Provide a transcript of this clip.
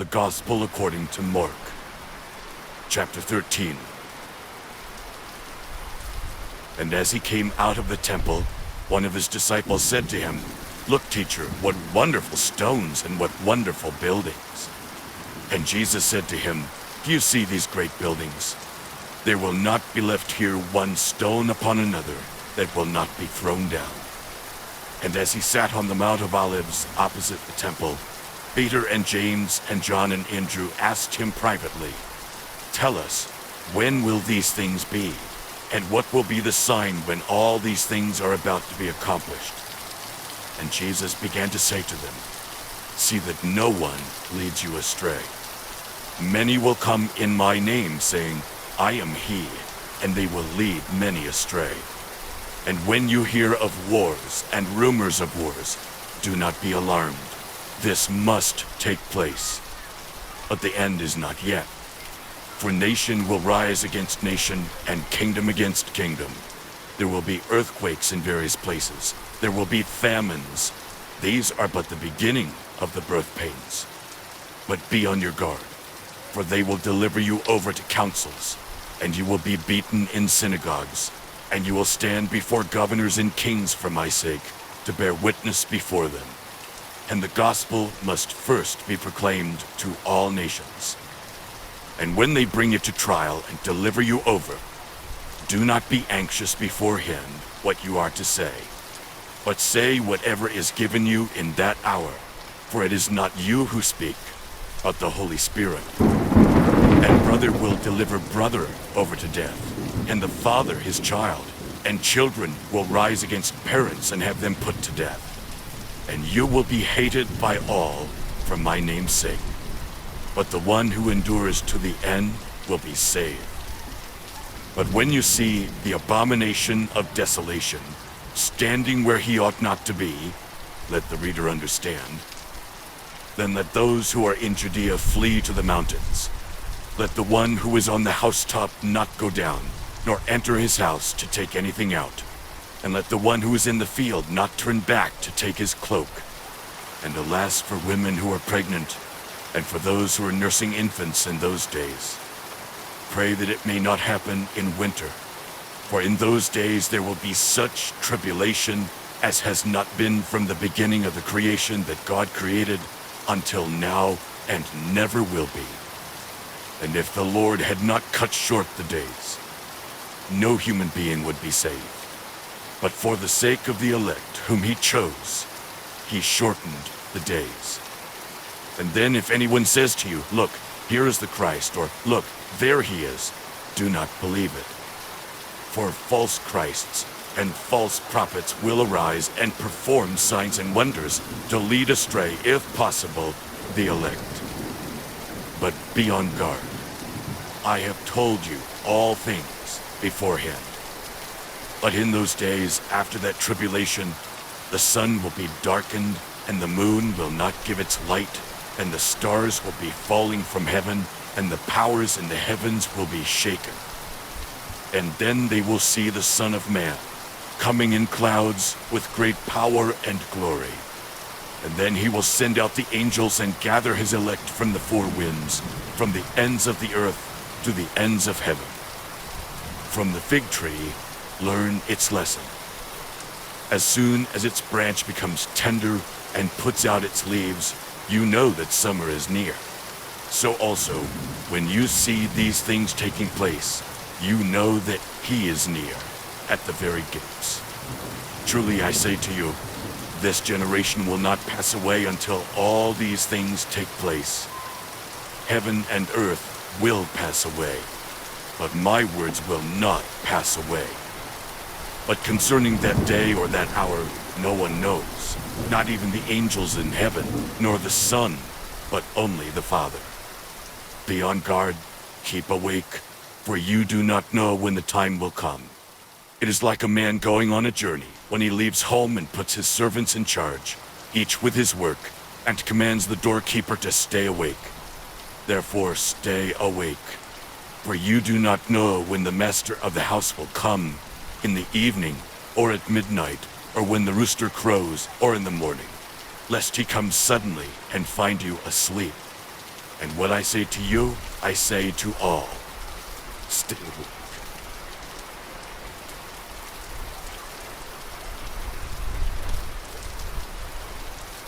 The Gospel according to Mark, chapter 13. And as he came out of the temple, one of his disciples said to him, "Look, teacher, what wonderful stones and what wonderful buildings." And Jesus said to him, "Do you see these great buildings? There will not be left here one stone upon another that will not be thrown down." And as he sat on the Mount of Olives opposite the temple, Peter and James and John and Andrew asked him privately, "Tell us, when will these things be? And what will be the sign when all these things are about to be accomplished?" And Jesus began to say to them, "See that no one leads you astray. Many will come in my name, saying, 'I am he,' and they will lead many astray. And when you hear of wars and rumors of wars, do not be alarmed. This must take place, but the end is not yet. For nation will rise against nation, and kingdom against kingdom. There will be earthquakes in various places. There will be famines. These are but the beginning of the birth pains. But be on your guard, for they will deliver you over to councils, and you will be beaten in synagogues, and you will stand before governors and kings for my sake, to bear witness before them. And the gospel must first be proclaimed to all nations. And when they bring you to trial and deliver you over, do not be anxious beforehand what you are to say, but say whatever is given you in that hour, for it is not you who speak, but the Holy Spirit. And brother will deliver brother over to death, and the father his child, and children will rise against parents and have them put to death. And you will be hated by all for my name's sake. But the one who endures to the end will be saved. But when you see the abomination of desolation standing where he ought not to be, let the reader understand. Then let those who are in Judea flee to the mountains. Let the one who is on the housetop not go down, nor enter his house to take anything out. And let the one who is in the field not turn back to take his cloak. And alas for women who are pregnant, and for those who are nursing infants in those days. Pray that it may not happen in winter, for in those days there will be such tribulation as has not been from the beginning of the creation that God created until now, and never will be. And if the Lord had not cut short the days, no human being would be saved. But for the sake of the elect whom he chose, he shortened the days. And then if anyone says to you, 'Look, here is the Christ,' or 'Look, there he is,' do not believe it. For false Christs and false prophets will arise and perform signs and wonders to lead astray, if possible, the elect. But be on guard. I have told you all things beforehand. But in those days, after that tribulation, the sun will be darkened, and the moon will not give its light, and the stars will be falling from heaven, and the powers in the heavens will be shaken. And then they will see the Son of Man coming in clouds with great power and glory. And then he will send out the angels and gather his elect from the four winds, from the ends of the earth to the ends of heaven. From the fig tree, learn its lesson. As soon as its branch becomes tender and puts out its leaves, you know that summer is near. So also, when you see these things taking place, you know that he is near, at the very gates. Truly I say to you, this generation will not pass away until all these things take place. Heaven and earth will pass away, but my words will not pass away. But concerning that day or that hour, no one knows, not even the angels in heaven, nor the Son, but only the Father. Be on guard, keep awake, for you do not know when the time will come. It is like a man going on a journey, when he leaves home and puts his servants in charge, each with his work, and commands the doorkeeper to stay awake. Therefore stay awake, for you do not know when the master of the house will come, in the evening, or at midnight, or when the rooster crows, or in the morning, lest he come suddenly and find you asleep. And what I say to you, I say to all. Still